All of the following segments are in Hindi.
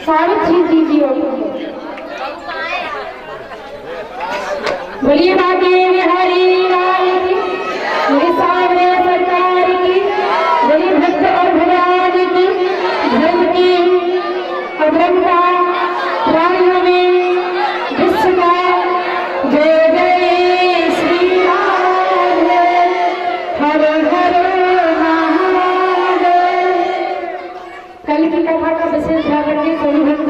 सारी चीज दीजिए। बोलिए बाकी बिहारी लाल की, मेरे सामने सरकार की, बोलिए भक्त और भगवान की, धर्म की अधर्म का प्राणियों में विश्व का जय जय श्री राम हर हर महादेव। कल की कथा का विशेष ध्यान रखिए। सभी भक्त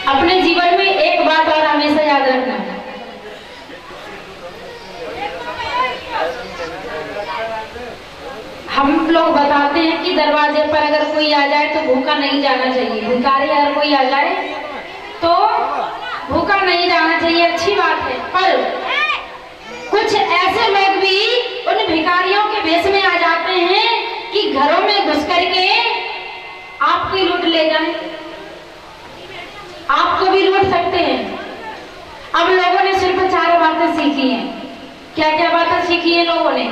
अपने जीवन में एक बात और हमेशा याद रखना, हम लोग बताते हैं कि दरवाजे पर अगर कोई आ जाए तो भूखा नहीं जाना चाहिए। भिखारी अगर कोई आ जाए तो भूखा नहीं जाना चाहिए, अच्छी बात है। पर कुछ ऐसे लोग भी उन भिखारियों के भेष में आ जाते हैं कि घरों में घुस करके आपकी लूट ले जाए, आपको भी लूट सकते हैं। अब लोगों ने सिर्फ 4 बातें सीखी हैं। क्या क्या बातें सीखी है लोगों ने?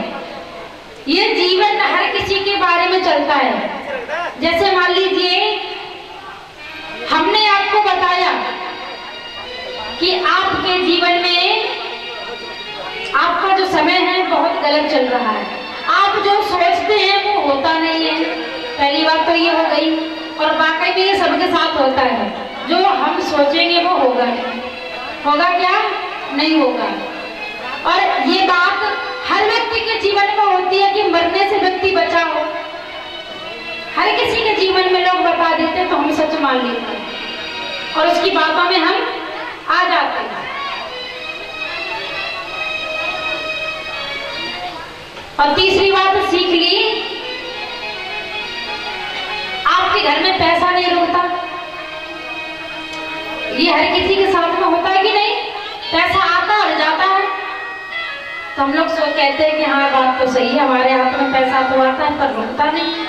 ये जीवन हर किसी के बारे में चलता है। जैसे मान लीजिए हमने आपको बताया कि आपके जीवन में आपका जो समय है बहुत गलत चल रहा है, आप जो सोचते हैं वो होता नहीं है। पहली बात तो ये हो गई। और वाकई में ये सबके साथ होता है, जो हम सोचेंगे वो होगा। होगा क्या? नहीं होगा। और ये बात हर व्यक्ति के जीवन में होती है कि मरने से व्यक्ति बचा हो। हर किसी के जीवन में लोग बता देते तो हम सच मान लेते हैं और उसकी बातों में हम आ जाते हैं। और तीसरी बात सीख ली, आपके घर में पैसा नहीं रुकता। ये हर किसी के साथ में होता है कि नहीं? पैसा आता और जाता है। तो हम लोग कहते हैं कि हाँ बात तो सही है, हमारे हाथ में पैसा तो आता है पर रुकता नहीं।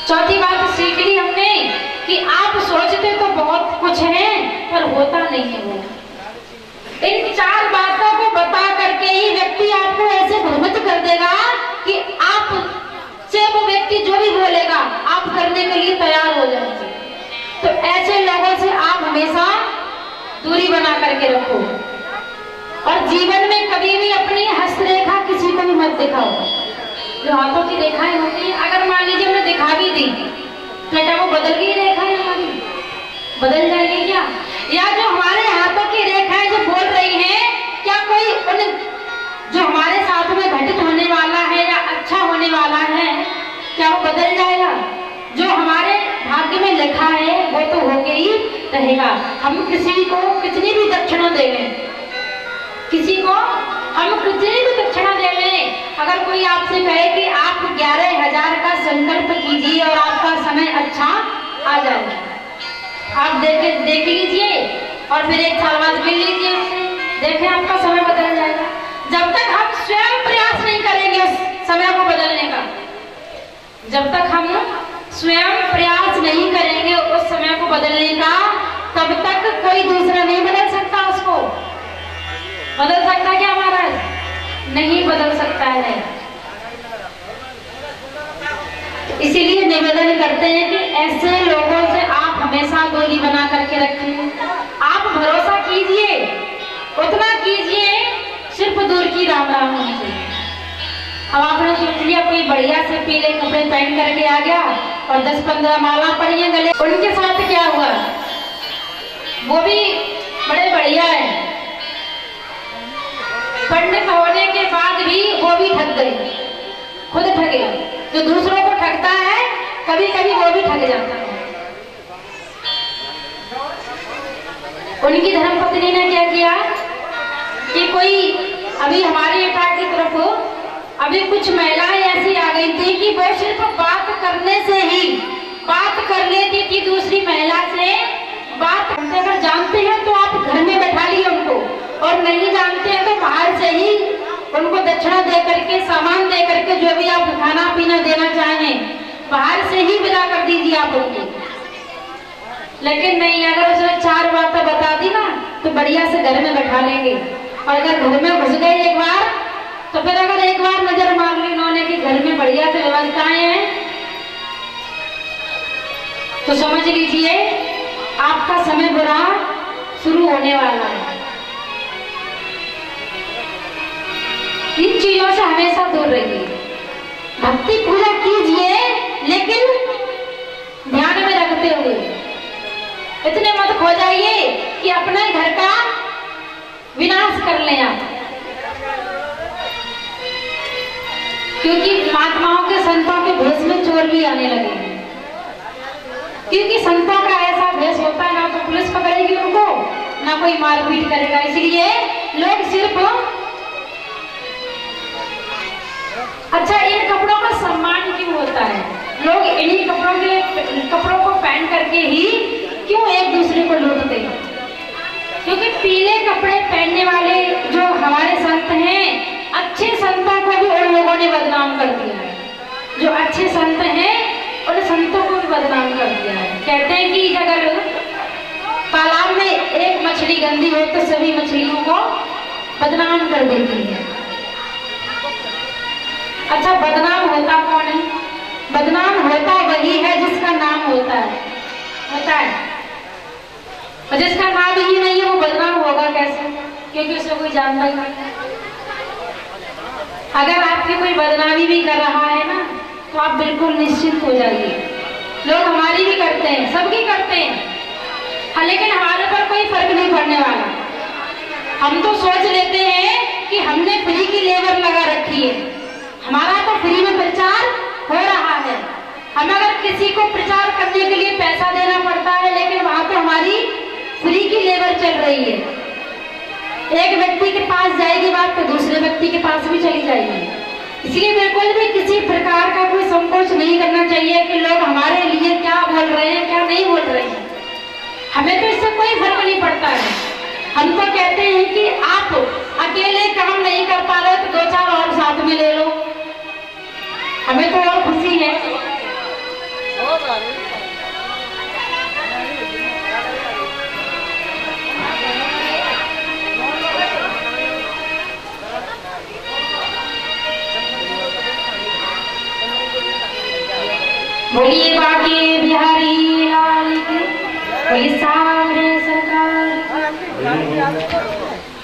चौथी बात सीख ली हमने कि आप सोचते तो बहुत कुछ है पर होता नहीं है वो। इन 4 बातों को बता करके ही व्यक्ति आपको ऐसे भ्रमित कर देगा कि आप से वो व्यक्ति जो भी बोलेगा आप करने के लिए तैयार हो जाएंगे। तो ऐसे लोगों से आप हमेशा दूरी बना करके रखो और जीवन में कभी भी अपनी हस्तरेखा किसी को भी मत दिखाओ। जो हाथों की रेखाएं होती है, अगर मान लीजिए हमने दिखा भी दी तो क्या वो बदल गई रेखाएं हमारी? बदल जाएगी क्या? या जो हमारे हाथों की रेखाएं जो बोल रही हैं, क्या कोई उन जो हमारे साथ में घटित होने वाला है या अच्छा होने वाला है, क्या वो बदल जाएगा? जो हमारे भाग्य में लिखा है वो तो होके ही रहेगा। हम किसी को कितनी भी दक्षिणा देवें, किसी को हम कितनी भी दक्षिणा देवें, अगर कोई आपसे कहे कि आप 11,000 का संकल्प कीजिए और आपका समय अच्छा आ जाएगा, आप देख लीजिए और फिर 1 साल बाद मिल लीजिए उससे, देखें आपका समय बदल जाएगा। जब तक हम स्वयं प्रयास नहीं करेंगे उस समय को बदलने का, जब तक हम स्वयं प्रयास नहीं करेंगे उस समय को बदलने का, तब तक कोई दूसरा नहीं बदल सकता उसको। बदल सकता क्या महाराज? नहीं बदल सकता है। इसीलिए निवेदन करते हैं कि ऐसे लोगों से आप हमेशा दूरी बना करके रखें। आप भरोसा कीजिए, उतना कीजिए सिर्फ दूर की राम राम होनी चाहिए। अब आपने सोच लिया कोई बढ़िया से पीले कपड़े पहन करके आ गया और 10-15 माला पड़ी है गले, उनके साथ क्या हुआ? वो भी बड़े बढ़िया है, पंडित होने के बाद भी वो भी ठग गए, खुद ठगे। जो दूसरों को ठगता है कभी कभी वो भी ठग जाता है। उनकी धर्मपत्नी ने क्या किया कि कोई अभी हमारे एटा की तरफ अभी कुछ महिलाएं ऐसी आ गई थी कि वो सिर्फ बात करने से ही बात कर लेती थी दूसरी महिला से। बात अगर जानते हैं तो आप घर में बैठा लिए उनको, और नहीं जानते हैं तो बाहर से ही उनको दक्षिणा दे करके, सामान दे करके, जो भी आप खाना पीना देना चाहें बाहर से ही विदा कर दीजिए आप उनको। लेकिन नहीं, अगर उसने 4 बातें बता दी ना तो बढ़िया से घर में बैठा लेंगे। और अगर घर में घुस गए एक बार तो फिर अगर एक बार नजर मार ली उन्होंने कि घर में बढ़िया से व्यवस्थाएं हैं, तो समझ लीजिए आपका समय बुरा शुरू होने वाला है। इन चीजों से हमेशा दूर रहिए। भक्ति पूजा कीजिए लेकिन ध्यान में रखते हुए, इतने मत खो जाइए कि अपने घर का विनाश कर लें आप। क्योंकि महात्माओं के, संतों के भेष में चोर भी आने लगे, क्योंकि संतों का ऐसा भेष होता है ना तो पुलिस पकड़ेगी उनको, ना कोई मारपीट करेगा। इसलिए लोग सिर्फ अच्छा, इन कपड़ों का सम्मान क्यों होता है? लोग इन्हीं कपड़ों को पहन करके ही क्यों एक दूसरे को लूटते हैं? क्योंकि पीले कपड़े पहनने वाले जो हमारे संत हैं, अच्छे संतों को भी उन लोगों ने बदनाम कर दिया है। जो अच्छे संत हैं उन संतों को भी बदनाम कर दिया है। कहते हैं कि अगर तालाब में एक मछली गंदी हो तो सभी मछलियों को बदनाम कर देती है। अच्छा, बदनाम होता कौन है? बदनाम होता वही है जिसका नाम होता है। और जिसका नाम ही नहीं है वो बदनाम होगा कैसे? क्योंकि उसे कोई जानता ही नहीं। अगर आपकी कोई बदनामी भी कर रहा है ना तो आप बिल्कुल निश्चिंत हो जाइए। लोग हमारी भी करते हैं, सबकी करते हैं, हाँ, लेकिन हमारे पर कोई फर्क नहीं पड़ने वाला। हम तो सोच लेते हैं कि हमने फ्री की लेबर लगा रखी है, हमारा तो फ्री में प्रचार हो रहा है। हम अगर किसी को प्रचार करने के लिए पैसा देना पड़ता है, लेकिन वहां तो हमारी फ्री की लेबर चल रही है। एक व्यक्ति के पास जाएगी बात तो दूसरे व्यक्ति के पास भी चली जाएगी। इसलिए बिल्कुल भी किसी प्रकार का कोई संकोच नहीं करना चाहिए कि लोग हमारे लिए क्या बोल रहे हैं, क्या नहीं बोल रहे हैं। हमें तो इससे कोई फर्क नहीं पड़ता है। हम तो कहते हैं कि आप अकेले काम नहीं कर पा रहे तो 2-4 और साथ में ले लो, हमें तो और खुशी है। बोलिए बाकी बिहारी लाल की, बोलिए सामने सरकार।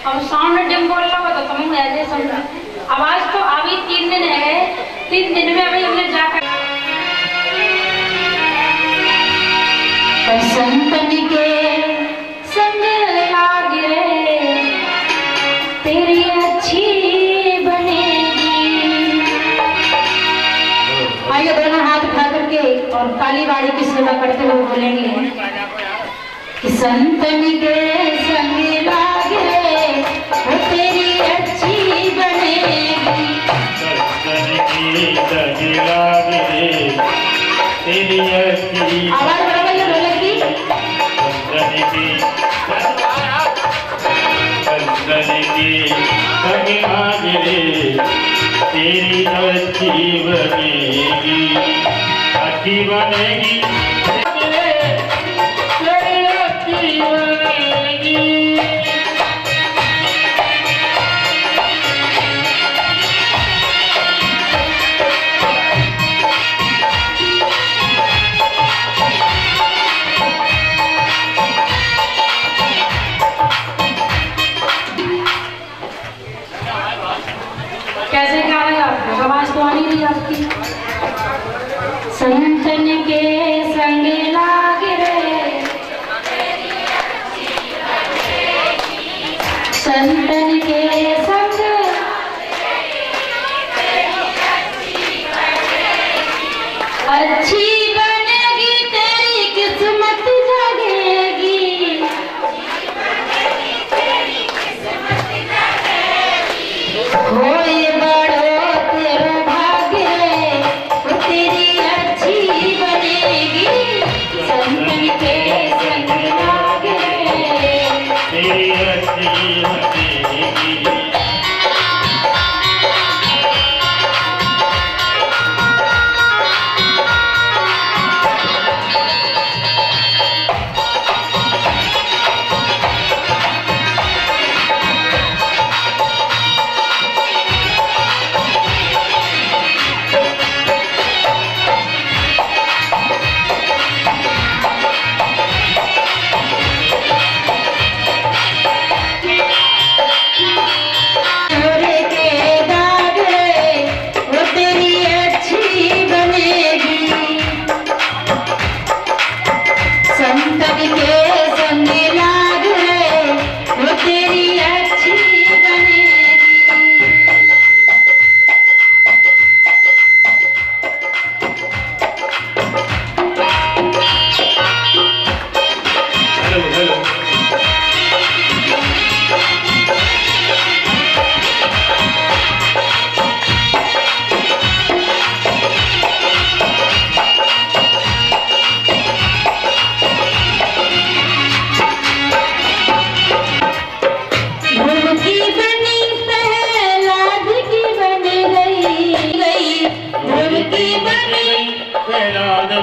अब साउंड डिम बोल रहा हो तो तुम ऐसे समझो। आवाज तो अभी 3 दिन है, 3 दिन में अभी हमने जाकर संतन के संग लाग रे तेरी अच्छी बनेगी। आइए दोनों हाथ उठा करके और काली बाड़ी की सेवा करते हुए बोलेंगे कि संतन के संग लाग रे वो तेरी अच्छी बनेगी। आवाज बराबर है ढोलक की। संग लाग रे तेरी अच्छी बनेगी, अच्छी बनेगी तेरी अच्छी बनेगी। कैसे गा रहे आप? आवाज तो आ नहीं रही आपकी। संतन के संग लाग रे, संतन के संग अच्छी बनेगी तेरी किस्मत जगेगी, होए बड़ो तेरा भाग्य रे, वो तेरी अच्छी बनेगी, संतन के संग लाग रे तेरी अच्छी बनेगी।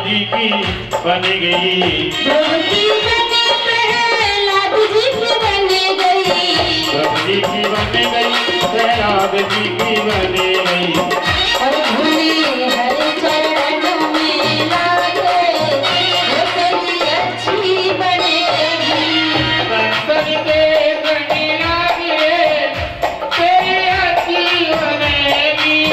जी की बन गई, प्रभु प्रहलाद जी की बन गई, प्रभु जी की बन गई, प्रहलाद जी की बन गई। और भूले हर चरणों में लागे, वो तेरी अच्छी बनेगी, संतन के संग लागे तेरी अच्छी बनेगी।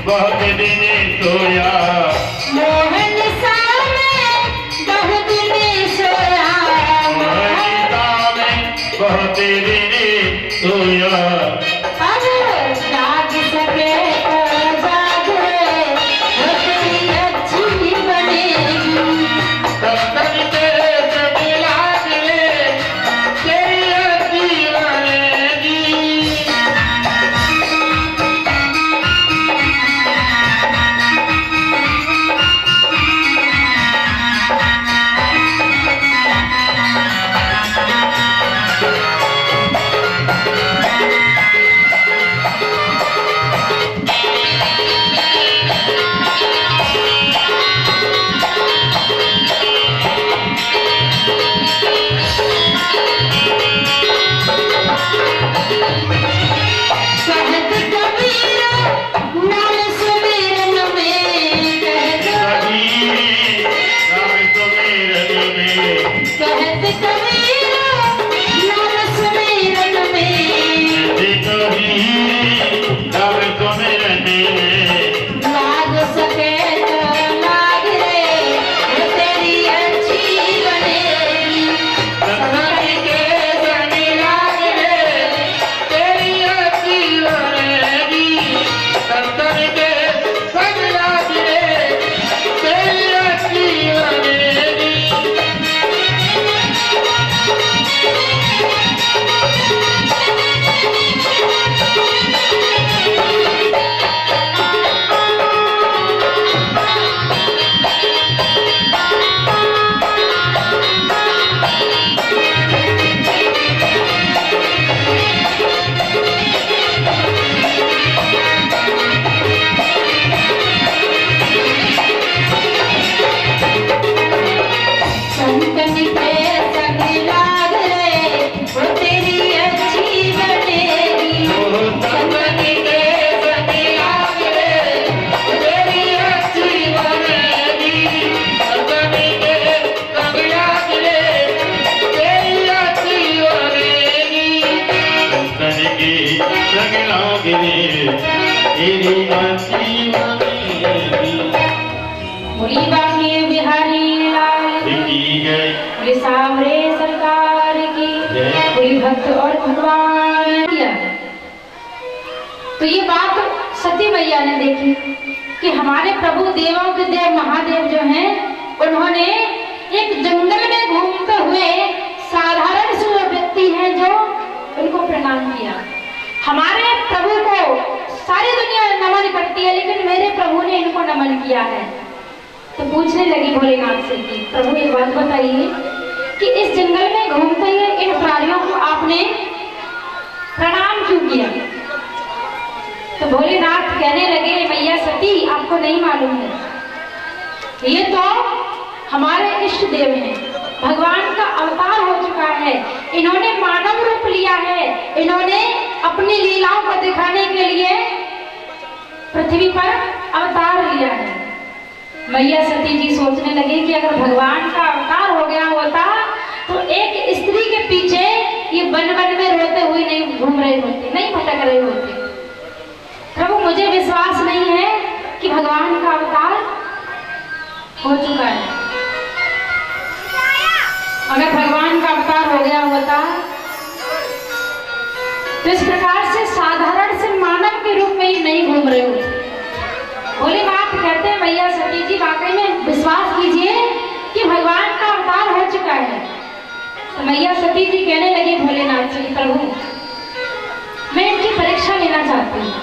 बहुत दिन सोया, मोहन सामे बहुत दिन सोया, मोहन सामे बहुत दिन सोया। अब जाग सके तो जागे, वो तेरी अच्छी बनेगी, संतन के संग लागे तेरी अच्छी बनेगी। लाग सके तो लाग कंगन के संग लाग रे वो तेरी अच्छी बनेगी। कंगन के संग लाग रे वो तेरी अच्छी बनेगी। कंगन के संग लाग रे तेरी अच्छी बनेगी। कंगन के संग लाग रे तेरी अच्छी बनेगी। बोली बांके बिहारी लाल की जय। बोली सावरे सरकार की बोली भक्त और भगवान की। तो ये बात सती मैया ने देखी कि हमारे प्रभु देवों के देव महादेव जो हैं उन्होंने एक जंगल में घूमते हुए साधारण से व्यक्ति हैं जो उनको प्रणाम किया। हमारे प्रभु को सारी दुनिया नमन करती है लेकिन मेरे प्रभु ने इनको नमन किया है। तो पूछने लगी भोलेनाथ से कि प्रभु एक बात बताइए कि इस जंगल में घूमते हुए इन प्राणियों को आपने प्रणाम क्यों किया। तो भोलेनाथ कहने लगे मैया सती आपको नहीं मालूम है ये तो हमारे इष्ट देव हैं, भगवान का अवतार हो चुका है। इन्होंने मानव रूप लिया है। इन्होंने अपनी लीलाओं को दिखाने के लिए पृथ्वी पर अवतार लिया है। मैया सती जी सोचने लगी कि अगर भगवान का अवतार हो गया होता तो एक स्त्री के पीछे ये वन वन में रोते हुए नहीं घूम रहे होते, नहीं भटक रहे होते। प्रभु मुझे विश्वास नहीं है कि भगवान का अवतार हो चुका है। अगर भगवान का अवतार हो गया होता तो इस प्रकार से साधारण से मानव के रूप में ही नहीं घूम रहे होते। भोलेनाथ कहते हैं मैया सती जी वाकई में विश्वास कीजिए कि भगवान का अवतार हो चुका है। तो मैया सती जी कहने लगी भोलेनाथ से प्रभु मैं इनकी परीक्षा लेना चाहती हूँ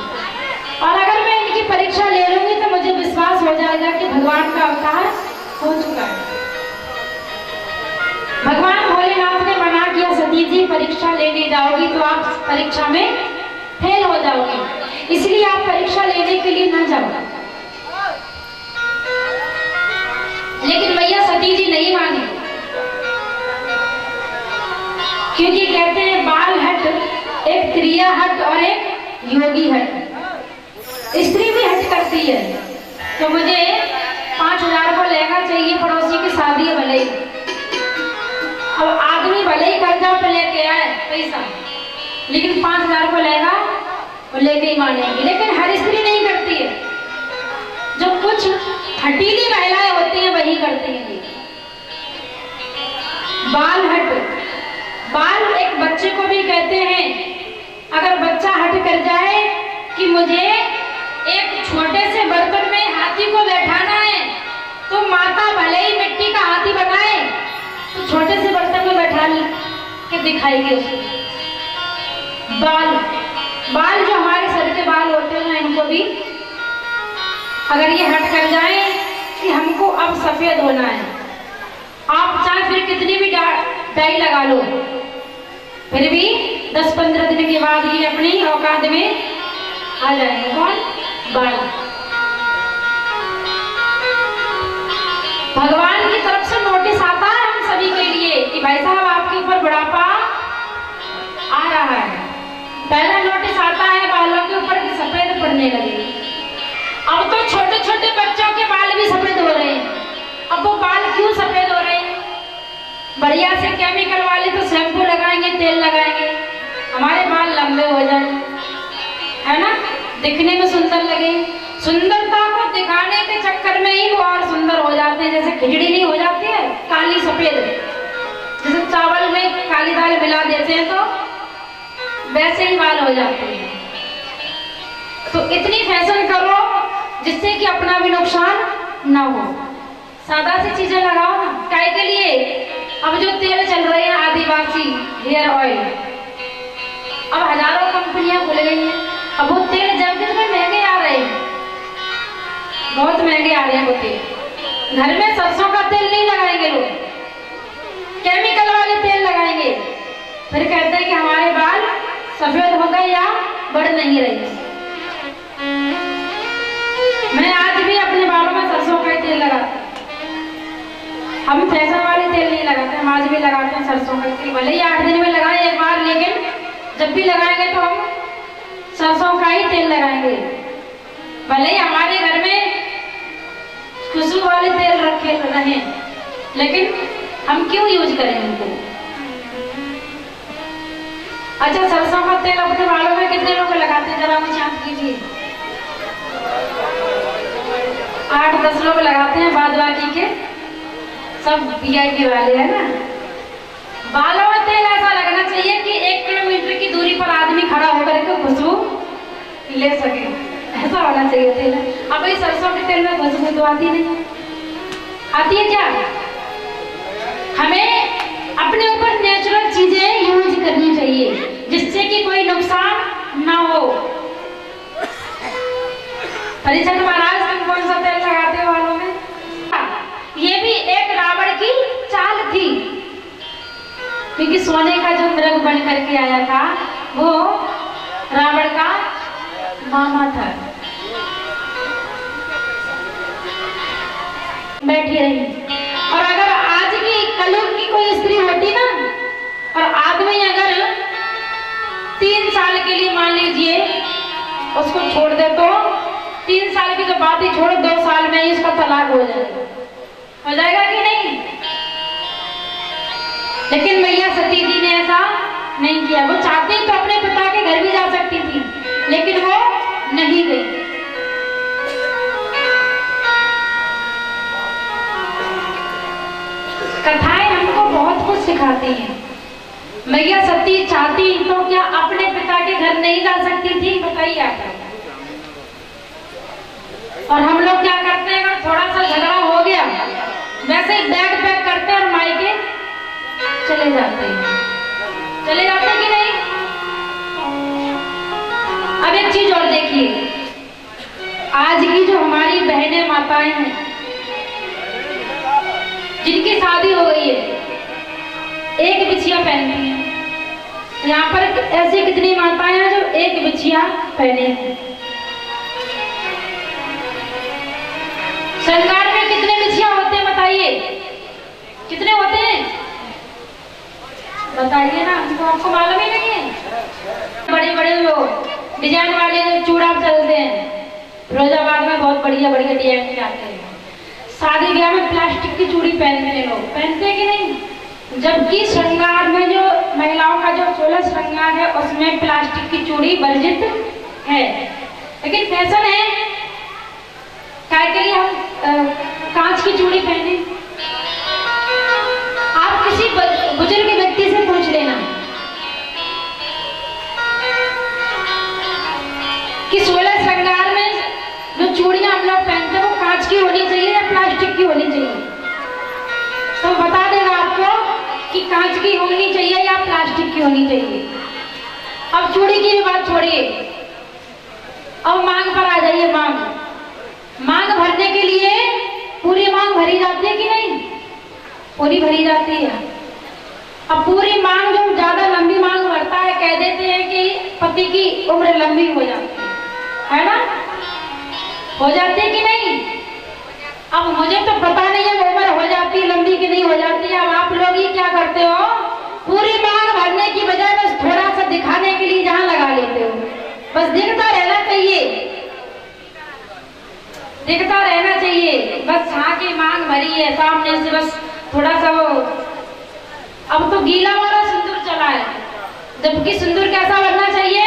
और अगर मैं इनकी परीक्षा ले लूंगी तो मुझे विश्वास हो जाएगा कि भगवान का अवतार हो चुका है। भगवान भोलेनाथ ने मना किया सती जी परीक्षा लेने जाओगी तो आप परीक्षा में फेल हो जाओगी, इसलिए आप परीक्षा लेने के लिए न जाओ। लेकिन मैया सती जी नहीं मानी क्योंकि कहते हैं बाल हट, एक त्रिया हट और एक योगी हट। स्त्री भी हट करती है तो मुझे 5,000 को लहंगा चाहिए, पड़ोसी की शादी है भले ही। अब आदमी भले ही कर्जा पे लेके आए पैसा लेकिन 5,000 को लहंगा वो लेके ही मानेगी। लेकिन हर स्त्री नहीं करती है, जो कुछ हटीली महिलाएं होती हैं वही करती हैं। बाल हट, बाल एक बच्चे को भी कहते हैं अगर बच्चा हट कर जाए कि मुझे एक छोटे से बर्तन में हाथी को बैठाना है तो माता भले ही मिट्टी का हाथी बनाए तो छोटे से बर्तन में बैठा के दिखाएगी उसको। बाल, बाल जो हमारे सर के बाल होते हैं इनको भी अगर ये हट कर जाए कि हमको अब सफेद होना है, आप चाहे फिर कितनी भी डाई लगा लो फिर भी 10-15 दिन के बाद ये अपनी औकात में आ जाएंगे। कौन? बाल। भगवान की तरफ से नोटिस आता है हम सभी के लिए कि भाई साहब आपके ऊपर बुढ़ापा आ रहा है। पहला नोटिस आता है बालों के ऊपर कि सफेद पड़ने लगे। अब तो छोटे छोटे बच्चों के बाल भी सफेद हो रहे हैं। अब वो बाल क्यों सफेद हो रहे हैं? बढ़िया से केमिकल वाले तो शैम्पू लगाएंगे, तेल लगाएंगे, हमारे बाल लंबे हो जाए, है ना, दिखने में सुंदर लगे। सुंदरता को दिखाने के चक्कर में ही वो और सुंदर हो जाते हैं। जैसे खिचड़ी नहीं हो जाती है काली सफेद, जैसे चावल में काली दाल मिला देते हैं तो वैसे ही बाल हो जाते हैं। तो इतनी फैशन करो जिससे कि अपना भी नुकसान ना हो। सादा सी चीजें लगाओ ना। काय के लिए? अब जो तेल चल रहे हैं आदिवासी हेयर ऑयल, अब हजारों कंपनियां खुल गई हैं। अब वो तेल जब दिन में महंगे आ रहे हैं, बहुत महंगे आ रहे हैं वो तेल। घर में सरसों का तेल नहीं लगाएंगे लोग, केमिकल वाले तेल लगाएंगे। फिर कहते हैं कि हमारे बाल सफेद हो गए या बढ़ नहीं रहे। मैं आज भी अपने बालों में सरसों का तेल लगाती हूँ। हम फैशन वाले तेल नहीं लगाते। कि भले ही 8 दिन में लगाए एक बार, लेकिन जब भी लगाएंगे तो हम सरसों का ही तेल लगाएंगे। भले ही हमारे घर में खुशबू वाले तेल रखे रहे, लेकिन हम क्यों यूज करें उनको। अच्छा, सरसों का तेल अपने बालों में कितने लोग लगाते हैं, जरा मुझे याद कीजिए। 8-10 लोग लगाते हैं, बाद बाकी के सब VIP वाले हैं ना। बालों में तेल ऐसा लगना चाहिए कि 1 किलोमीटर की दूरी पर आदमी खड़ा होकर के खुशबू ले सके, ऐसा होना चाहिए तेल। अब इस सरसों के तेल में खुशबू तो आती नहीं, आती है क्या? हमें अपने ऊपर नेचुरल चीजें यूज करनी चाहिए जिससे कि कोई नुकसान ना हो। परिचय महाराज, तुम कौन सा तेल लगाते हो बालों में? ये भी एक रावण की चाल थी, क्योंकि सोने का जो मृग बन करके आया था वो रावण का मामा था। बैठी रही। और अगर आज की कलयुग की कोई स्त्री होती ना, और आदमी अगर 3 साल के लिए मान लीजिए उसको छोड़ दे, तो 3 साल की तो बात ही छोड़ो, 2 साल में ही उसका तलाक हो जाएगा कि नहीं? लेकिन मैया सती जी ने ऐसा नहीं किया। वो चाहती तो अपने पिता के घर भी जा सकती थी, लेकिन वो नहीं गई। कथाएं हमको बहुत कुछ सिखाती हैं। मैया सती चाहती तो क्या अपने पिता के घर नहीं जा सकती थी? बताइए आप। और हम लोग क्या करते हैं, अगर थोड़ा सा झगड़ा हो गया वैसे ही बैग पैक करते हैं और मायके चले जाते हैं। चले जाते हैं कि नहीं? अब एक चीज और देखिए, आज की जो हमारी बहनें माताएं हैं जिनकी शादी हो गई है, एक बिछिया पहनती हैं। यहाँ पर ऐसी कितनी माताएं हैं जो एक बिछिया पहने हैं। श्रृंगार में कितने बिछिया होते हैं बताइए? कितने होते हैं बताइए ना, हमको आपको मालूम ही नहीं है। बड़े बड़े जो डिजाइन वाले जो चूड़ा चलते हैं, फिरोजाबाद में बहुत बढ़िया बढ़िया डिजाइन के आते हैं। शादी ब्याह में प्लास्टिक की चूड़ी पहनते हैं लोग, पहनते हैं कि नहीं? जबकि श्रृंगार में जो महिलाओं का जो 16 श्रृंगार है उसमें प्लास्टिक की चूड़ी वर्जित है, लेकिन फैशन है काय के लिए हम कांच की चूड़ी पहने। आप किसी बुजुर्ग व्यक्ति से पूछ लेना कि 16 श्रृंगार में जो चूड़ियां हम लोग पहनते हैं वो कांच की होनी चाहिए या प्लास्टिक की होनी चाहिए? तो बता देगा आपको कि कांच की होनी चाहिए या प्लास्टिक की होनी चाहिए। अब चूड़ी की भी बात छोड़िए, अब मांग पर आ जाइए। मांग भरने के लिए पूरी मांग भरी जाती है कि नहीं? पूरी भरी जाती है। अब पूरी मांग जो ज्यादा लंबी मांग भरता है, कह देते हैं कि पति की उम्र लंबी हो जाती है ना? हो जाती है कि नहीं? अब मुझे तो पता नहीं है उम्र हो जाती है लंबी कि नहीं हो जाती है। अब आप लोग ही क्या करते हो, पूरी मांग भरने की बजाय बस थोड़ा सा दिखाने के लिए जहां लगा लेते हो। बस दिखता रहना चाहिए, दिखता रहना चाहिए। बस हाँ की मांग भरी है सामने से, बस थोड़ा सा वो। अब तो गीला वाला सिंदूर चला है, जबकि सिंदूर कैसा बनना चाहिए?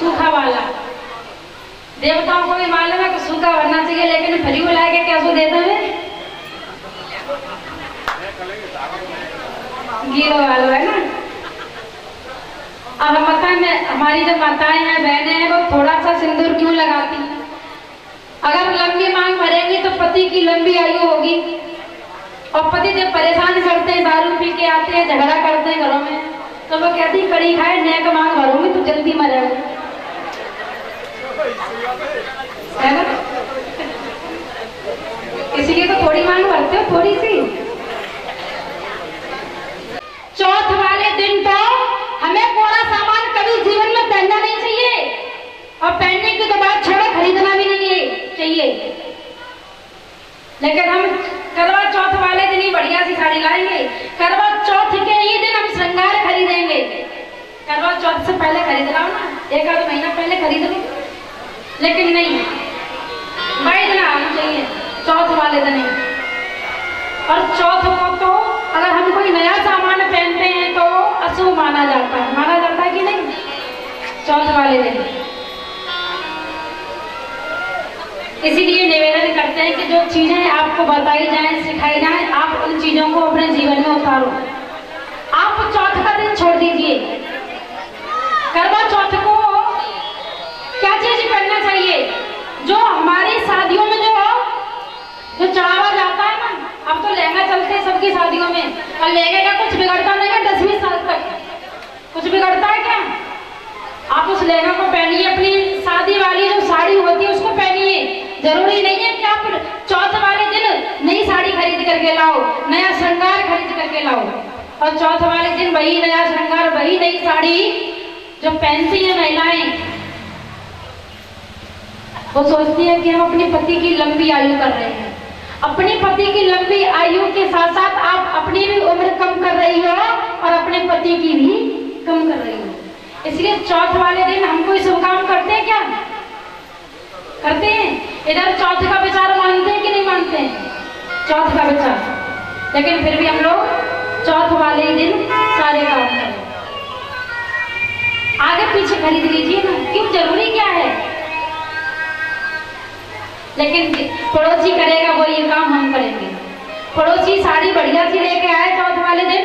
सूखा वाला। देवताओं को भी मालूम है कि सूखा बनना चाहिए, लेकिन फ्री बुला के कैसे देते हैं? गीला वाला है ना। अब हम बताएं, में हमारी जो माताएं हैं, बहनें हैं, वो थोड़ा सा सिंदूर क्यों लगाती हैं? अगर लंबी मांग भरेंगी तो पति की लंबी आयु होगी, और पति जब परेशान करते हैं, दारू पी के आते हैं, झगड़ा करते हैं घरों में, तो वो कहती कड़ी खाए नेक मांग भरूंगी तो जल्दी मरेगा, है ना? इसलिए तो थोड़ी मांग भरते हो, थोड़ी सी। चौथ वाले दिन तो हमें कोरा सामान कभी जीवन में पहनना नहीं चाहिए, और पहनने की तो बात छोड़ो, खरीदना भी नहीं चाहिए। लेकिन हम करवा चौथ वाले दिन ही बढ़िया सी साड़ी लाएंगे। करवा चौथ करवा चौथ से पहले खरीद लाओ ना, एक आध महीना पहले खरीद लो, लेकिन नहीं, बड़े दिन आना चाहिए चौथ वाले दिन। और चौथ को तो अगर हम कोई नया सामान पहनते हैं तो अशुभ माना जाता है कि नहीं, चौथ वाले दिन। इसीलिए निवेदन करते हैं कि जो चीजें आपको बताई जाएं, सिखाई जाएं, आप उन चीजों को अपने जीवन में उतारो। आप चौथ का दिन छोड़ दीजिए। करवा चौथ को क्या चीज करना चाहिए, जो हमारी शादियों में जो चढ़ावा जाता है ना, अब तो लहंगा चलते हैं सबकी शादियों में, और लहंगे का कुछ बिगड़ता नहीं है 10-20 साल तक, कुछ बिगड़ता है क्या? आप उस लहंगा को पहनिए, अपनी शादी वाली जो साड़ी होती है उसको पहनिए। जरूरी नहीं है कि आप चौथ वाले दिन नई साड़ी खरीद करके लाओ, नया श्रृंगार खरीद करके लाओ, और चौथ वाले दिन वही नया श्रृंगार, वही नई साड़ी जो पहनती है महिलाएं, वो सोचती है कि हम अपने पति की लंबी आयु कर रहे हैं। अपने पति की लंबी आयु के साथ साथ आप अपनी भी उम्र कम कर रही हो और अपने पति की भी कम कर रही हो। इसलिए चौथ वाले दिन हम कोई शुभ काम करते हैं क्या? करते हैं। इधर चौथ का विचार मानते हैं कि नहीं मानते हैं? चौथ का विचार, लेकिन फिर भी हम लोग चौथ वाले ही दिन सारे काम करें। आगे पीछे खरीद लीजिए ना, क्यों, जरूरी क्या है? लेकिन पड़ोसी करेगा वो ये काम हम करेंगे। पड़ोसी साड़ी बढ़िया सी लेके आए चौथ वाले दिन,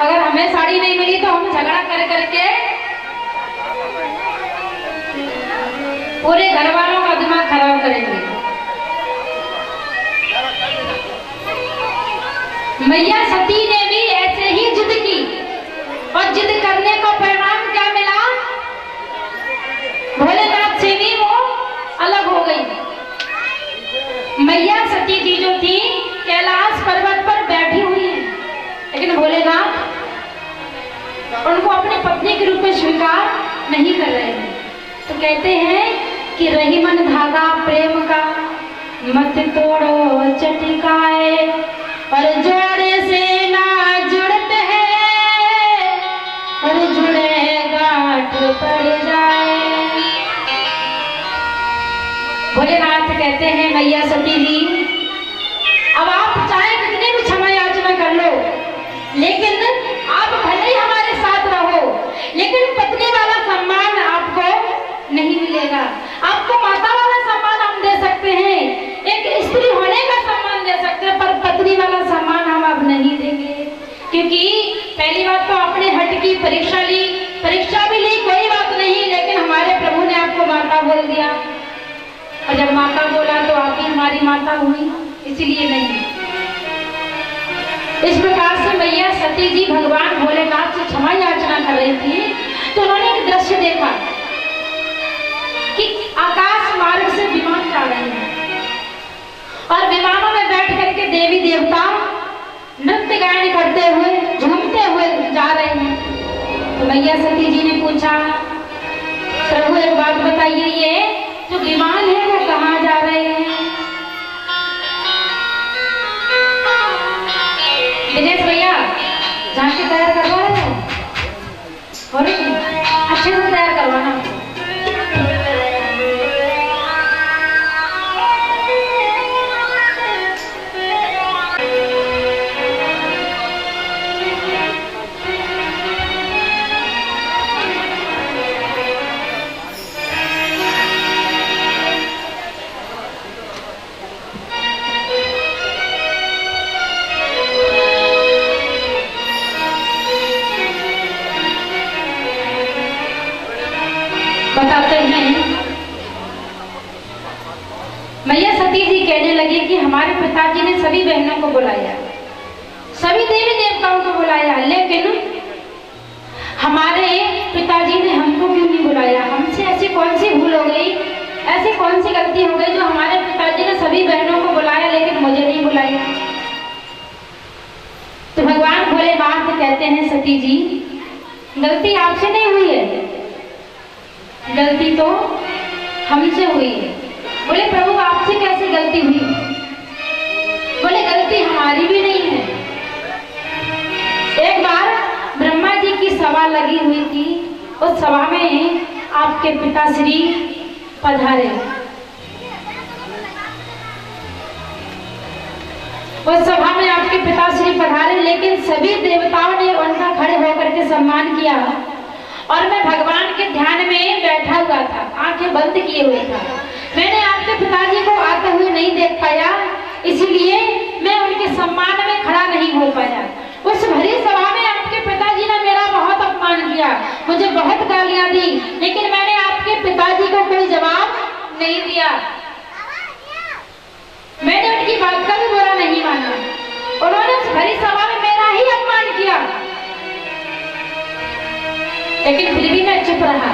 अगर हमें साड़ी नहीं मिली तो हम झगड़ा कर करके पूरे घर वालों का दिमाग खराब करेंगे। मैया सती ने भी ऐसे ही जिद की, और जिद करने का परिणाम क्या मिला? भोलेनाथ से भी वो अलग हो गई। मैया सती जी जो थी कैलाश पर्वत पर बैठी हुई है, लेकिन भोलेनाथ उनको अपने पत्नी के रूप में स्वीकार नहीं कर रहे हैं। तो कहते हैं कि रही मन धागा प्रेम का, मत तोड़ो चटकाए, और जोड़े से ना जुड़ते हैं, और जुड़े गांठ पड़ जाए। भोलेनाथ कहते हैं मैया सती जी, अब आप चाहे कितने भी क्षमा याचना कर लो, लेकिन आप भले ही हमारे साथ रहो, लेकिन पत्नी वाला सम्मान आपको नहीं मिलेगा। आपको माता वाला सम्मान हम दे सकते हैं, एक स्त्री होने का सम्मान दे सकते हैं, पर पत्नी वाला सम्मान हम अब नहीं देंगे। क्योंकि पहली बात तो आपने हट की परीक्षा ली, परीक्षा भी ली, कोई बात नहीं, लेकिन हमारे प्रभु ने आपको माता बोल दिया, और जब माता बोला तो आप ही हमारी माता हुई, इसीलिए नहीं। इस प्रकार से मैया सती जी भगवान भोलेनाथ से क्षमा याचना कर रही थी, तो उन्होंने एक दृश्य देखा कि आकाश मार्ग से विमान जा रहे हैं, और विमानों में बैठ करके देवी देवता नृत्य गायन करते हुए, झूमते हुए जा रहे हैं। तो मैया सती जी ने पूछा, प्रभु एक बात बताइए, ये जो विमान है वो कहाँ जा रहे हैं? दिनेश भैया झांकी तैयार करवा रहे हो, और अच्छे से तैयार करवाना। बताते हैं, मैया सती जी कहने लगी कि हमारे पिताजी ने सभी बहनों को बुलाया, सभी देवी देवताओं को बुलाया, लेकिन हमारे पिताजी ने हमको क्यों नहीं बुलाया? हमसे ऐसी कौन सी भूल हो गई, ऐसी कौन सी गलती हो गई जो हमारे पिताजी ने सभी बहनों को बुलाया लेकिन मुझे नहीं बुलाया? तो भगवान भोलेनाथ कहते हैं, सती जी गलती आपसे नहीं हुई है, गलती तो हमसे हुई है। बोले प्रभु आपसे कैसे गलती हुई? बोले गलती हमारी भी नहीं है। एक बार ब्रह्मा जी की सभा लगी हुई थी, उस सभा में आपके पिताश्री पधारे। उस सभा में आपके पिताश्री पधारे, लेकिन सभी देवताओं ने उनका खड़े होकर के सम्मान किया और मैं भगवान के ध्यान में बैठा हुआ था, आंखें बंद किए हुए था। मैंने आपके पिताजी को आते हुए नहीं देख पाया, इसलिए मैं उनके सम्मान में खड़ा नहीं हो पाया। उस भरी सभा में आपके पिताजी ने मेरा बहुत अपमान किया, मुझे बहुत गालियां दी, लेकिन मैंने आपके पिताजी को कोई जवाब नहीं दिया। मैंने उनकी बात का भी बुरा नहीं माना। उन्होंने उस भरी सभा में मेरा ही अपमान किया, लेकिन फिर भी मैं चुप रहा।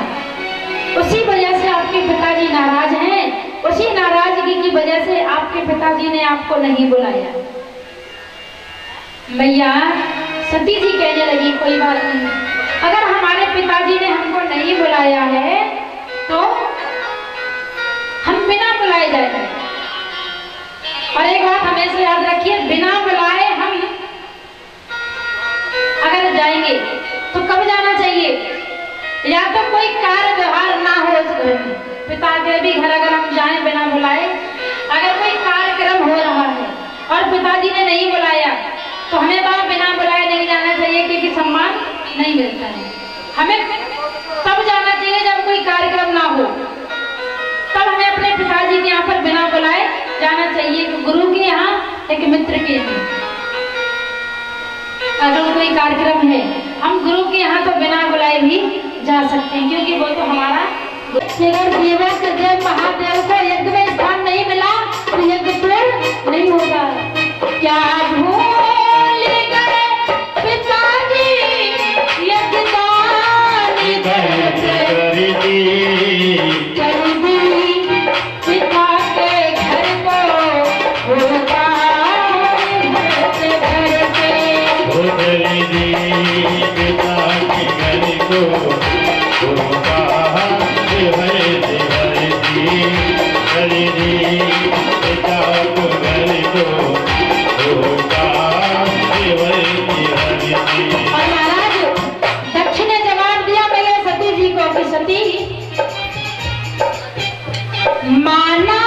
उसी वजह से आपके पिताजी नाराज हैं, उसी नाराजगी की वजह से आपके पिताजी ने आपको नहीं बुलाया। मैया सती जी कहने लगी, कोई बात नहीं, अगर हमारे पिताजी ने हमको नहीं बुलाया है तो हम बिना बुलाए जाएंगे। और एक बात हमेशा याद रखिए, बिना बुलाए हम अगर जाएंगे तो कब जाना चाहिए? या तो कोई कार्य व्यवहार ना हो उस घर में, पिता के भी घर अगर हम जाएं बिना बुलाए, अगर कोई कार्यक्रम हो रहा है और पिताजी ने नहीं बुलाया तो हमें वहां बिना बुलाए नहीं जाना चाहिए, क्योंकि सम्मान नहीं मिलता है। हमें तब जाना चाहिए जब कोई कार्यक्रम ना हो, तब हमें अपने पिताजी के यहाँ पर बिना बुलाए जाना चाहिए। कि गुरु के यहाँ एक मित्र के यहाँ अगर कोई कार्यक्रम है, हम गुरु के यहाँ तो बिना बुलाए भी जा सकते हैं, क्योंकि वो तो हमारा देवक जब महादेव को यज्ञ में स्थान नहीं मिला तो यज्ञ पूर्ण नहीं होगा। क्या भूल गए पिताजी यज्ञदान कर दी, पिता के घर को होगा घर के और महाराज दक्ष ने जवाब दिया पहले सती जी को कि सती माना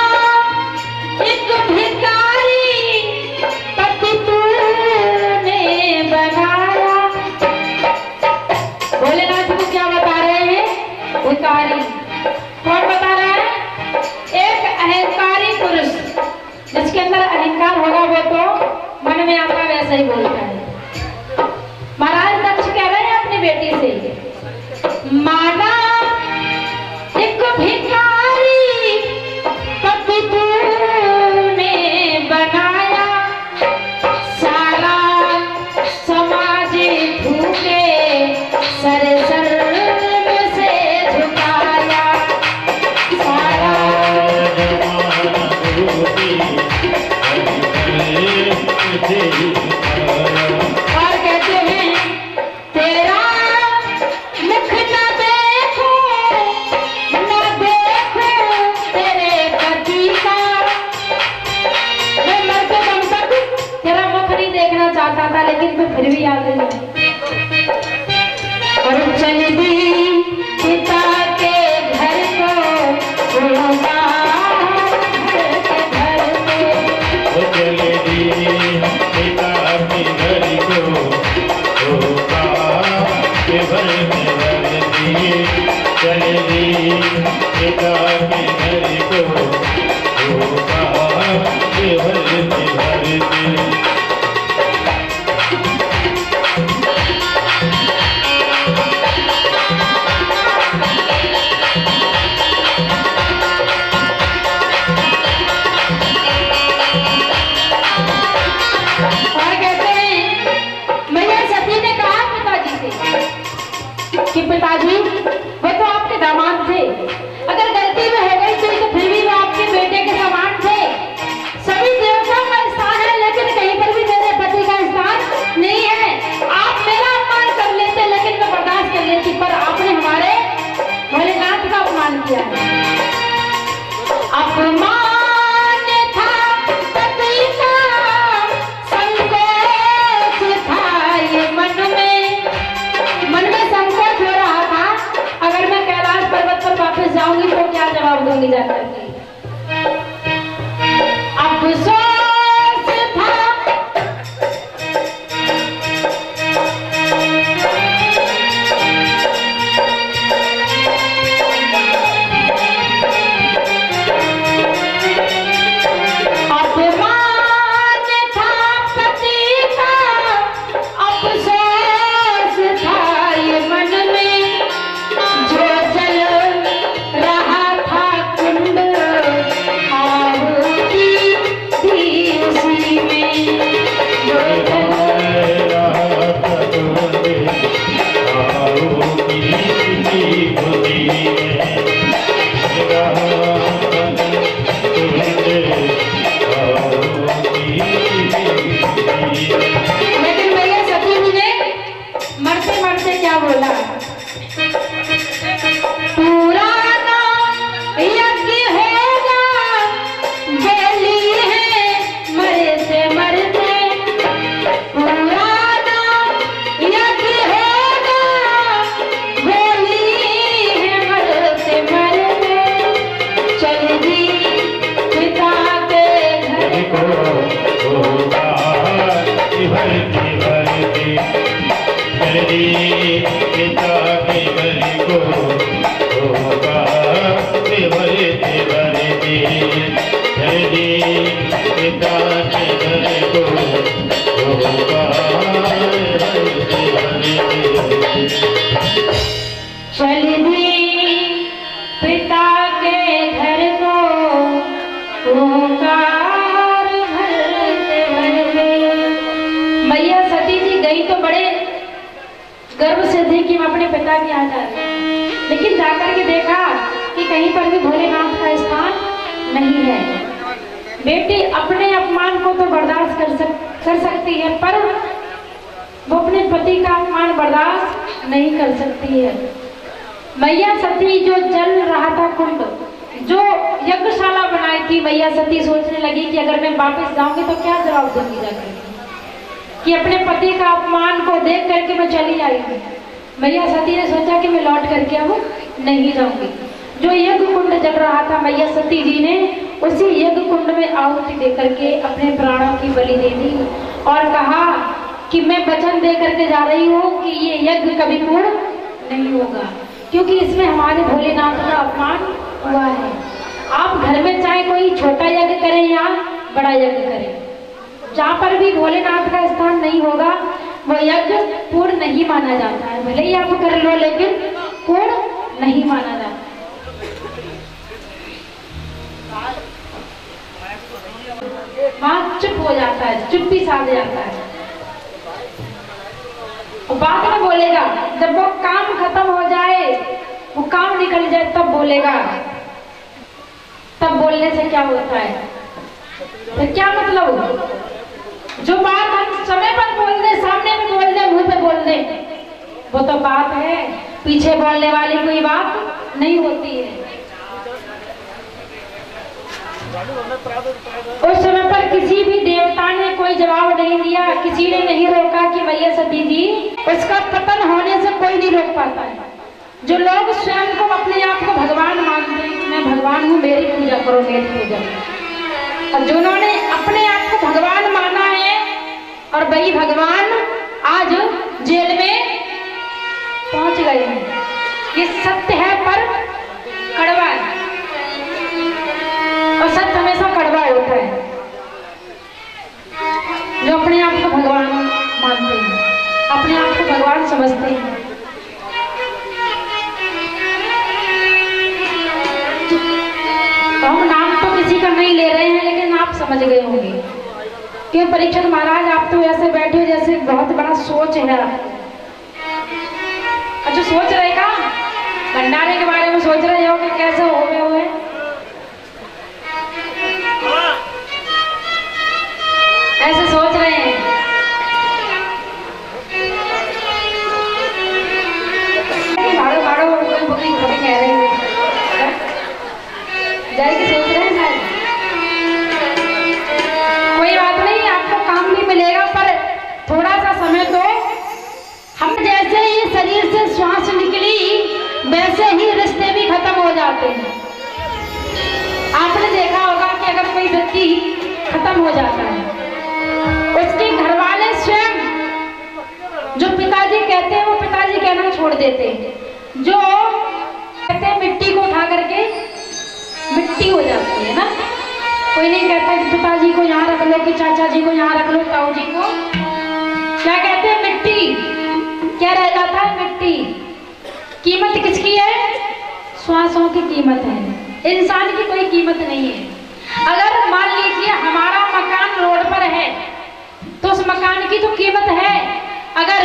एक भिखारी पति तूने बनाया। भोलेनाथ को क्या बता रहे हैं? भिखारी। कौन बता रहा है? एक अहंकारी पुरुष, जिसके अंदर अहंकार होगा वो तो मन में आता वैसा ही बोलता है। महाराज दक्ष कह रहे हैं अपनी बेटी से, माना एक भिखारी पति तूने बनाया, सारा समाज भूखे सर से झुकाया, सारा और कहते हैं तेरा मुख न देखो तेरे पति का। मैं मरते दम तक तेरा मुख नहीं देखना चाहता था, लेकिन मैं फिर भी याद रही और चल दी पिता के घर को होगा क्या बोला, पुराना यज्ञ होगा, बेली है मरे से मरते, पुराना यज्ञ होगा, बेली है मरे से मरते, चल दी पिता के घर को होगा भरती भरती, मेरी पिता के घर को होगा भरती भरती, मेरी पिता के घर को होगा भरती भरती। चल दी पिता के घर को ओंकार भरते भरते। मैया सती जी गई तो बड़े गर्व से थी कि मैं अपने पिता के यहाँ जा रही हूं। लेकिन जाकर के देखा कि कहीं पर भी भोलेनाथ का स्थान नहीं है। बेटी अपने अपमान को तो बर्दाश्त कर सकती है, पर वो अपने पति का अपमान बर्दाश्त नहीं कर सकती है। मैया सती जो जल रहा था कुंड, जो यज्ञशाला बनाई थी, मैया सती सोचने लगी कि अगर मैं वापस जाऊंगी तो क्या जवाब दूंगी जाकर, कि अपने पति का अपमान को देख करके मैं चली आई हूँ। मैया सती ने सोचा कि मैं लौट करके अब नहीं जाऊंगी। जो यज्ञ कुंड जल रहा था, मैया सती जी ने उसी यज्ञ कुंड में आहुति दे करके अपने प्राणों की बलि दे दी और कहा कि मैं वचन दे करके जा रही हूँ कि ये यज्ञ कभी पूर्ण नहीं होगा, क्योंकि इसमें हमारे भोलेनाथ का अपमान हुआ है। आप घर में चाहे कोई छोटा यज्ञ करें या बड़ा यज्ञ करें, जहाँ पर भी भोलेनाथ का स्थान नहीं होगा वो यज्ञ पूर्ण नहीं माना जाता है। भले ही आप कर लो लेकिन पूर्ण नहीं माना जाता। वहाँ चुप हो जाता है, चुप्पी साध जाता है। बाद में बोलेगा, जब वो काम खत्म हो जाए, वो काम निकल जाए तब बोलेगा। तब बोलने से क्या होता है, तो क्या मतलब, जो बात हम समय पर बोल दे, सामने में बोल दे, मुंह पे बोल दे, वो तो बात है, पीछे बोलने वाली कोई बात नहीं होती है। उस समय पर किसी भी देवता ने कोई जवाब नहीं दिया, किसी ने नहीं रोका कि मैया सती जी, उसका पतन होने से कोई नहीं रोक पाता है। जो लोग स्वयं को अपने आप को भगवान मानते हैं, मैं भगवान हूँ, मेरी पूजा करो, मेरी पूजा, और जिन्होंने अपने आप को भगवान माना है और वही भगवान आज जेल में पहुंच गए हैं। ये सत्य है पर कड़वा है, और सत्य हमेशा कड़वा होता है। जो अपने आप को भगवान मानते हैं, अपने आप को भगवान समझते हैं, तो हम नाम तो किसी का नहीं ले रहे हैं, लेकिन आप समझ गए होंगे कि परीक्षक महाराज आप तो ऐसे बैठे हो जैसे बहुत बड़ा सोच है आपको। अच्छा, सोच रहे का भंडारे के बारे में सोच रहे हो कि कैसे हो गए हुए, ऐसे सोच रहे हैं। भाड़ो भाड़ो कोई बुकिंग कह रहे हैं, जाके सोच रहे हैं शायद। कोई बात नहीं, आपको काम भी मिलेगा, पर थोड़ा सा समय तो। हम जैसे ही शरीर से श्वास निकली वैसे ही रिश्ते भी खत्म हो जाते हैं। आपने देखा होगा कि अगर कोई व्यक्ति खत्म हो जाता है, उसके घर वाले स्वयं जो पिताजी कहते हैं वो पिताजी कहना छोड़ देते हैं। जो कहते हैं मिट्टी को उठा करके मिट्टी हो जाती है ना, कोई नहीं कहता कि पिताजी को यहाँ रख लो, कि चाचा जी को यहाँ रख लो, ताऊ जी को क्या कहते हैं, मिट्टी। क्या रह जाता है, मिट्टी। कीमत किसकी है, श्वासों की कीमत है, इंसान की कोई कीमत नहीं है। अगर मान लीजिए हमारा मकान रोड पर है तो उस मकान की तो कीमत है, अगर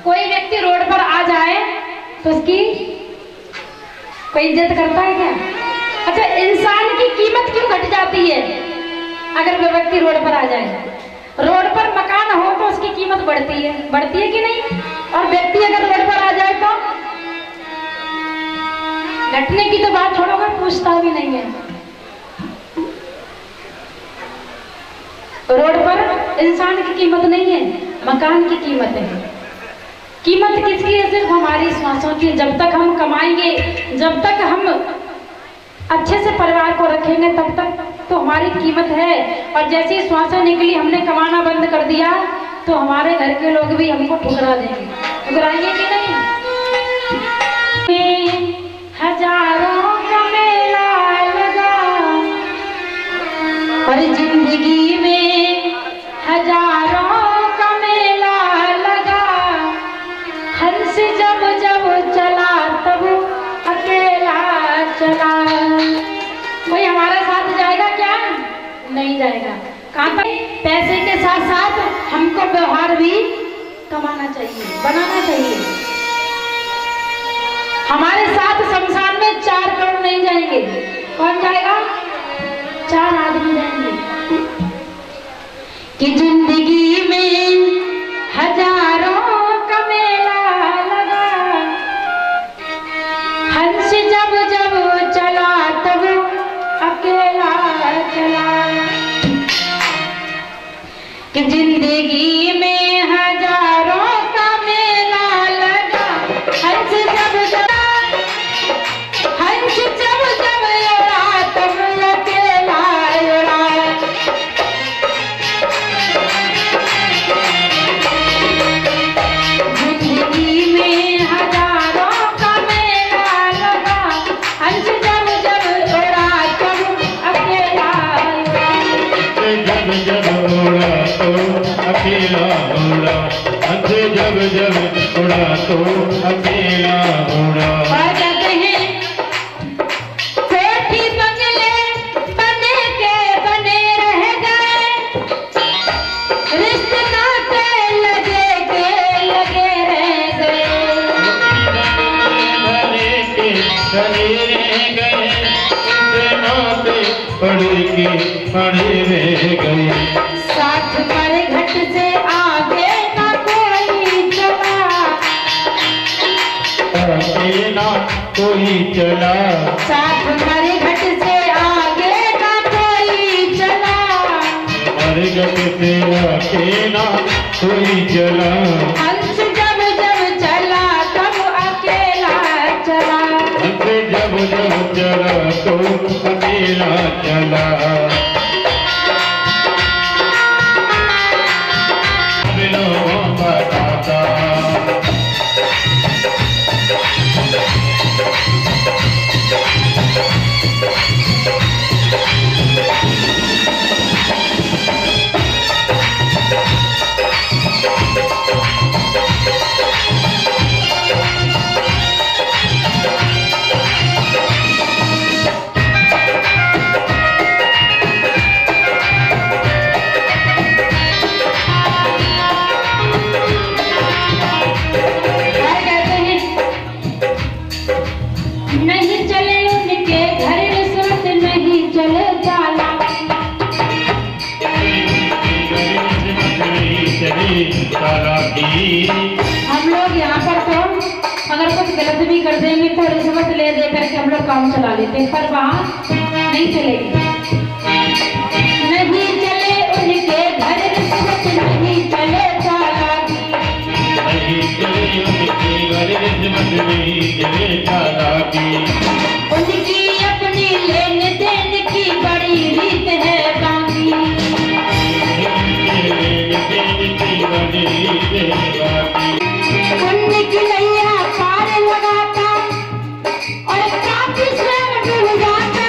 कोई व्यक्ति रोड पर आ जाए तो उसकी कोई इज्जत करता है क्या? अच्छा, इंसान की कीमत क्यों घट जाती है अगर कोई व्यक्ति रोड पर आ जाए? रोड पर मकान हो तो उसकी कीमत बढ़ती है कि नहीं? और व्यक्ति अगर रोड की तो बात छोड़ोगे, पूछता भी नहीं है। रोड पर इंसान की कीमत नहीं है, मकान की कीमत है। कीमत किसकी है? सिर्फ हमारी श्वासों की। जब तक हम कमाएंगे, जब तक हम अच्छे से परिवार को रखेंगे, तब तक तो हमारी कीमत है। और जैसे ही श्वासें निकली, हमने कमाना बंद कर दिया, तो हमारे घर के लोग भी हमको ठुकरा देंगे। ठुकराएंगे कि नहीं? हजारों का मेला लगा और जिंदगी में हजारों का मेला लगा। हंस जब जब चला तब अकेला चला। कोई हमारे साथ जाएगा क्या? नहीं जाएगा। कहाँ तक? पैसे के साथ साथ हमको व्यवहार भी कमाना चाहिए, बनाना चाहिए। हमारे साथ शमशान में 4 करोड़ नहीं जाएंगे। कौन जाएगा? 4 आदमी जाएंगे। कि जिंदगी में हजारों का मेला लगा, हंस जब जब चला तब अकेला चला। कि जिंदगी में हजारों का मेला लगा, हंस जब जब उड़ा तब अकेला उड़ा। जिंदगी में हजारों का मेला लगा, हंस जब उड़ा तब अकेला जब जब उड़ा तो अकेला उड़ा, हंस जब जब उड़ा तो अकेला उड़ा। और कहते हैं कोठी बंगले बने के बने रह गए, रिश्ते नाते लगे के लगे रह गए। धरे के धरे रह गए, नाते पड़े के पड़े रह गए। साथ पर घट से आगे ना कोई चला, आगे ना कोई चला। साथ पर घट से आगे ना कोई चला। हर गट से आगे ना कोई चला। हंस जब जब चला तब अकेला चला। हंस जब जब चला तो अकेला चला। लोगों का दाता नहीं चले उनके घर रिश्वत, नहीं चले जाला। हम लोग यहाँ पर तो अगर कुछ गलत भी कर देंगे तो रिश्वत ले दे करके हम लोग काम चला लेते हैं, पर वहाँ नहीं चलेगी। नहीं चले उनके घर रिश्वत, नहीं चले चालाकी। नहीं चले उनके घर रिश्वत, नहीं चले चालाकी। उनकी अपनी लेन देन की बड़ी रीत है बाकी। उनकी नैया पार लगाता और काफी स्वयं डूब जाता।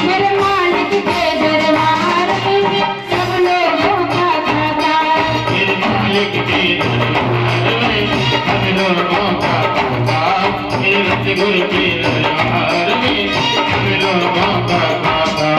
मेरे मालिक के दरबार में सब लोगों का खाता। मेरे मालिक के दरबार में सब लोगों का खाता। मेरे रसगुल के दरबार में सब लोगों का खाता।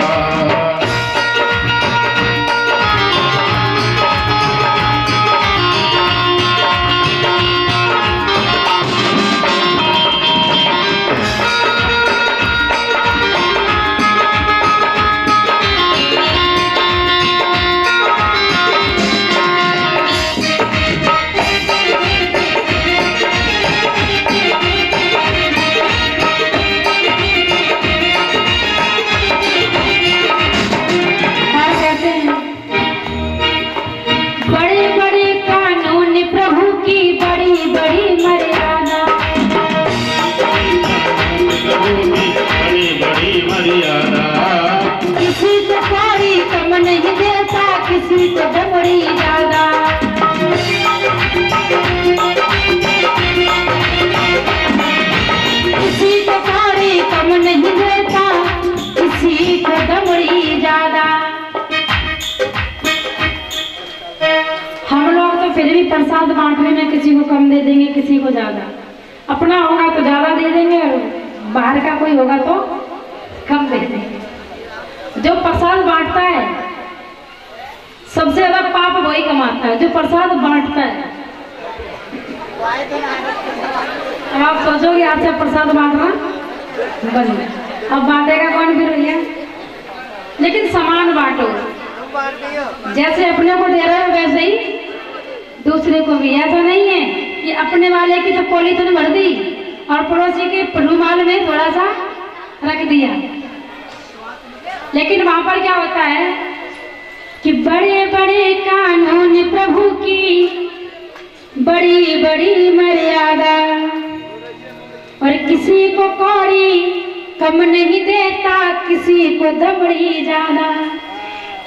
भी प्रसाद बांटने में किसी को कम दे देंगे, किसी को ज्यादा। अपना होगा तो ज्यादा दे देंगे और बाहर का कोई होगा तो कम दे देंगे। जो प्रसाद बांटता है सबसे ज्यादा पाप वही कमाता है, जो प्रसाद बांटता है। अब आप सोचोगे आज से प्रसाद बांटना बंद, अब बांटेगा कौन फिर भैया? लेकिन सामान बांटो, जैसे अपने को दे रहे हो वैसे ही दूसरे को भी। ऐसा नहीं है कि अपने वाले की तो पॉलीथिन भर दी और पड़ोसी के रुमाल में थोड़ा सा रख दिया। लेकिन वहां पर क्या होता है कि बड़े बड़े कानून प्रभु की, बड़ी बड़ी मर्यादा, और किसी को कौड़ी कम नहीं देता, किसी को दबड़ी ज्यादा।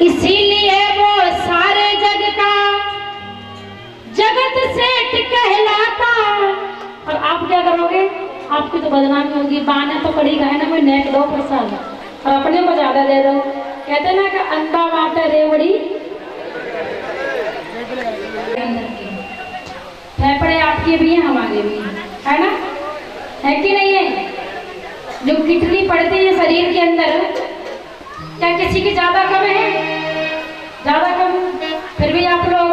इसीलिए वो सारे जग का जगत सेठ कहलाता। और आप क्या करोगे? आपकी तो बदनामी होगी, बाने तो कड़ी गए ना, मैं नेक दो प्रसाद और अपने को ज्यादा दे दो। कहते ना कि अंडा बांटे रेवड़ी, फेफड़े आपके भी हैं हमारे भी है ना, है कि नहीं है? जो किडनी पड़ती है शरीर के अंदर, क्या किसी की ज्यादा कम है? ज्यादा कम? फिर भी आप लोग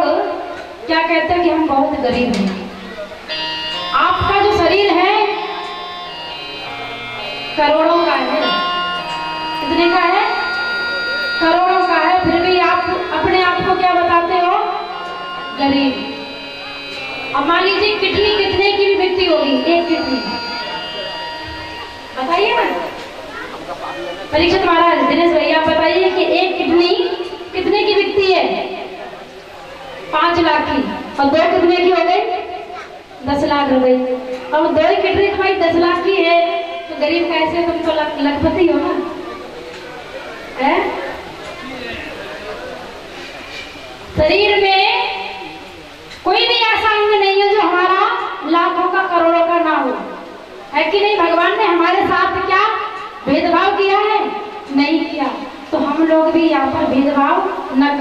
क्या कहते हैं कि हम बहुत गरीब हैं। आपका जो शरीर है करोड़ों का है। कितने का है? करोड़ों का है। फिर भी आप अपने आप को क्या बताते हो? गरीब। अब मान लीजिए किडनी कितने की भी बिकती होगी, एक किडनी, बताइए ना परीक्षित महाराज, दिनेश भैया बताइए कि एक किडनी कितने की बिकती है? 5 लाख की। और 2 कितने की हो गई? 10 लाख रुपए। अब 2 किडनी भाई 10 लाख की है तो गरीब कैसे? तुम तो लखपति हो ना, है? शरीर में कोई भी ऐसा अंग नहीं है जो हमारा लाखों का करोड़ों का ना हो, है कि नहीं? भगवान ने हमारे साथ क्या भेदभाव किया है? नहीं किया। तो हम लोग भी यहाँ पर भेदभाव न करें।